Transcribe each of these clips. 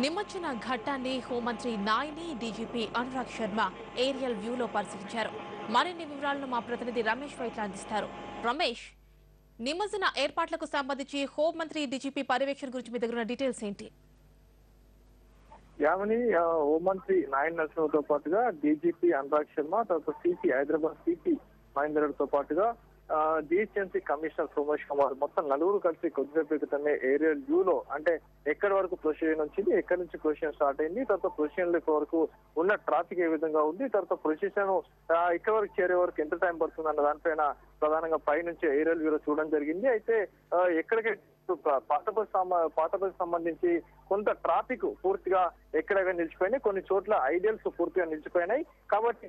నిమజ్జన ఘట్టాన్ని హోంమంత్రి నాయిని, డీజీపీ అనురాగ్ శర్మ ఏరియల్ వ్యూలో పరిశీలించారు. మరిన్ని వివరాలను మా ప్రతినిధి రమేష్ వైట్ల అందిస్తారు. రమేష్, నిమజ్జన ఏర్పాట్లకు సంబంధించి హోంమంత్రి, డీజీపీ పర్యవేక్షణ గురించి మీ దగ్గర ఉన్న డీటెయిల్స్ ఏంటి? యామిని హోంమంత్రి నాయన్ నరసింహతో పాటుగా డీజీపీ అనురాగ్ శర్మ, తర్వాత సిపి హైదరాబాద్ సిపి మహేందర్ తో పాటుగా జిహెచ్ఎంసీ కమిషనర్ సోమేష్ కుమార్ మొత్తం నలుగురు కలిసి కొద్దిసేపు క్రితమే ఏరియల్ వ్యూ లో అంటే ఎక్కడి వరకు ప్రొసీజన్ వచ్చింది, ఎక్కడి నుంచి ప్రొసీజన్ స్టార్ట్ అయింది, తర్వాత ప్రొసీజన్ వరకు ఉన్న ట్రాఫిక్ ఏ విధంగా ఉంది, తర్వాత ప్రొసీజన్ ఇక్కడ వరకు చేరే వరకు ఎంత టైం పడుతుంది అన్న దానిపైన ప్రధానంగా పై నుంచి ఏరియల్ వ్యూలో చూడడం జరిగింది. అయితే ఎక్కడికి పాత బస్ సంబంధించి కొంత ట్రాఫిక్ పూర్తిగా ఎక్కడెక్కడ నిలిచిపోయినాయి, కొన్ని చోట్ల ఐడియల్స్ పూర్తిగా నిలిచిపోయినాయి. కాబట్టి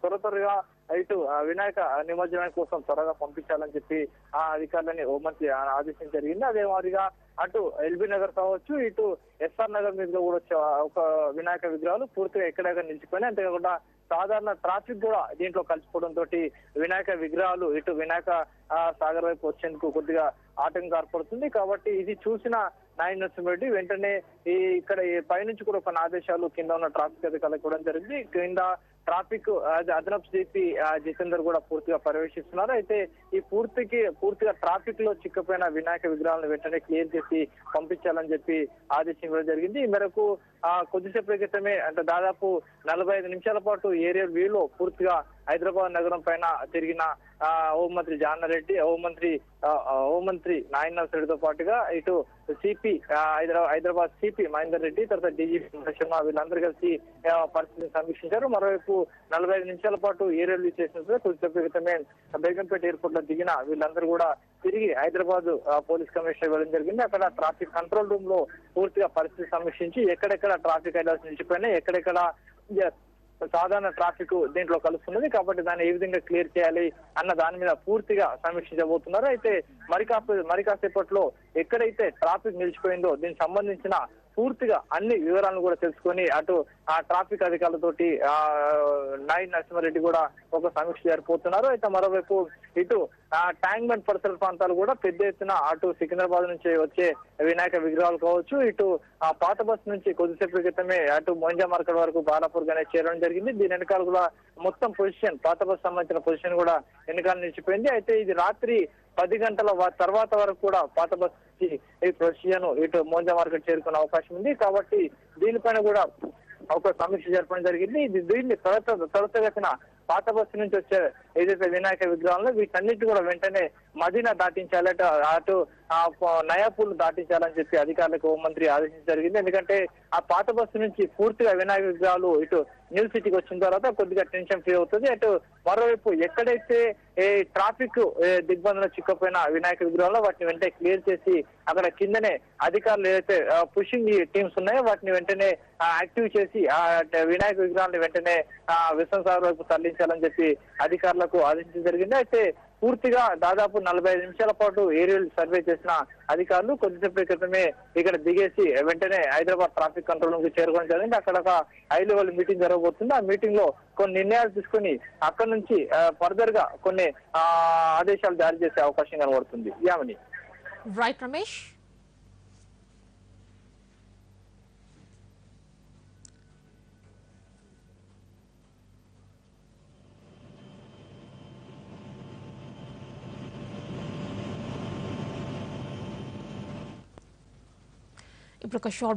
త్వరగా ఇటు వినాయక నిమజ్జనం కోసం త్వరగా పంపించాలని చెప్పి ఆ అధికారులని హోంమంత్రి ఆదేశించడం జరిగింది. అదే మాదిరిగా అటు ఎల్బీ నగర్ కావచ్చు, ఇటు ఎస్ఆర్ నగర్ మీద కూడా వచ్చే ఒక వినాయక విగ్రహాలు పూర్తిగా ఎక్కడెక్కడ నిలిచిపోయినాయి. అంతేకాకుండా సాధారణ ట్రాఫిక్ కూడా దీంట్లో కలిసిపోవడం తోటి వినాయక విగ్రహాలు ఇటు వినాయక సాగర్ వైపు వచ్చేందుకు కొద్దిగా ఆటంకం ఏర్పడుతుంది. కాబట్టి ఇది చూసిన నాయన్ నరసింహారెడ్డి వెంటనే ఇక్కడ పైనుంచి కూడా కొన్ని ఆదేశాలు కింద ఉన్న ట్రాఫిక్ అధికారులకు ఇవ్వడం జరిగింది. కింద ట్రాఫిక్ అదనపు సిపి జితేందర్ కూడా పూర్తిగా పర్యవేక్షిస్తున్నారు. అయితే ఈ పూర్తిగా ట్రాఫిక్ లో చిక్కిపోయిన వినాయక విగ్రహాలను వెంటనే క్లియర్ చేసి పంపించాలని చెప్పి ఆదేశించడం జరిగింది. ఈ మేరకు కొద్దిసేపు క్రితమే అంటే దాదాపు 45 నిమిషాల పాటు ఏరియల్ వ్యూలో పూర్తిగా హైదరాబాద్ నగరం పైన తిరిగిన హోంమంత్రి జానారెడ్డి, హోంమంత్రి నాయన్ నరసింహారెడ్డితో పాటుగా ఇటు సిపి హైదరాబాద్ సిపి మహేందర్ రెడ్డి, తర్వాత డీజీపీ శర్మ వీళ్ళందరూ కలిసి పరిస్థితిని సమీక్షించారు. మరోవైపు 45 నిమిషాల పాటు ఏరియల్ వ్యూ చేసిన కొద్దిసేపు క్రితమే బేగంపేట ఎయిర్పోర్ట్ లో దిగిన వీళ్ళందరూ కూడా తిరిగి హైదరాబాద్ పోలీస్ కమిషనర్ ఇవ్వడం జరిగింది. అక్కడ ట్రాఫిక్ కంట్రోల్ రూమ్ లో పూర్తిగా పరిస్థితి సమీక్షించి ఎక్కడెక్కడ ట్రాఫిక్ ఐలాస్ నిలిచిపోయినాయి, ఎక్కడెక్కడ సాధారణ ట్రాఫిక్ దీంట్లో కలుస్తున్నది, కాబట్టి దాన్ని ఏ విధంగా క్లియర్ చేయాలి అన్న దాని మీద పూర్తిగా సమీక్షించబోతున్నారు. అయితే మరి కాసేపట్లో ఎక్కడైతే ట్రాఫిక్ నిలిచిపోయిందో దీనికి సంబంధించిన పూర్తిగా అన్ని వివరాలను కూడా తెలుసుకొని అటు ఆ ట్రాఫిక్ అధికారులతోటి నాయన్ నరసింహారెడ్డి కూడా ఒక సమీక్ష జరిపోతున్నారు. అయితే మరోవైపు ఇటు ట్యాంక్ బండ్ పరిసర ప్రాంతాలు కూడా పెద్ద ఎత్తున అటు సికింద్రాబాద్ నుంచి వచ్చే వినాయక విగ్రహాలు కావచ్చు, ఇటు ఆ పాత బస్ నుంచి కొద్దిసేపు క్రితమే అటు మోంజా మార్కెట్ వరకు బాలాపూర్ గానే చేరడం జరిగింది. దీని వెనకాల కూడా మొత్తం పొజిషన్ పాత బస్ సంబంధించిన పొజిషన్ కూడా వెనకాల నిలిచిపోయింది. అయితే ఇది రాత్రి 10 గంటల తర్వాత వరకు కూడా పాత బస్ ఈ ప్రొసీజన్ ఇటు మోంజా మార్కెట్ చేరుకునే అవకాశం ఉంది. కాబట్టి దీనిపైన కూడా ఒక సమీక్ష జరపడం జరిగింది. దీన్ని త్వరితగతిన పాత బస్సు నుంచి వచ్చే ఏదైతే వినాయక విగ్రహాలను వీటన్నిటి కూడా వెంటనే మదీనా దాటించాలి, అటు నయాపూల్ దాటించాలని చెప్పి అధికారులకు హోంమంత్రి ఆదేశించడం జరిగింది. ఎందుకంటే ఆ పాత బస్సు నుంచి పూర్తిగా వినాయక విగ్రహాలు ఇటు న్యూ సిటీకి వచ్చిన తర్వాత కొద్దిగా టెన్షన్ ఫ్రీ అవుతుంది. అటు మరోవైపు ఎక్కడైతే ట్రాఫిక్ దిగ్బంధంలో చిక్కపోయిన వినాయక విగ్రహాలు వాటిని వెంటనే క్లియర్ చేసి అక్కడ కిందనే అధికారులు ఏదైతే పుషింగ్ టీమ్స్ ఉన్నాయో వాటిని వెంటనే యాక్టివ్ చేసి ఆ వినాయక విగ్రహాన్ని వెంటనే విశ్వసాగర్ వైపు తరలించాలని చెప్పి అధికారులకు ఆదేశించడం జరిగింది. అయితే పూర్తిగా దాదాపు 45 నిమిషాల పాటు ఏరియల్ సర్వే చేసిన అధికారులు కొద్దిసేపు క్రితమే ఇక్కడ దిగేసి వెంటనే హైదరాబాద్ ట్రాఫిక్ కంట్రోల్ రూమ్ కి చేరుకోవడం జరిగింది. అక్కడ ఒక హై లెవెల్ మీటింగ్ జరగబోతుంది. ఆ మీటింగ్ లో కొన్ని నిర్ణయాలు తీసుకుని అక్కడ నుంచి ఫర్దర్ గా కొన్ని ఆదేశాలు జారీ చేసే అవకాశం కనబడుతుంది. యామిని. రైట్ రమేష్. ఇప్పుడు ఒక షార్ట్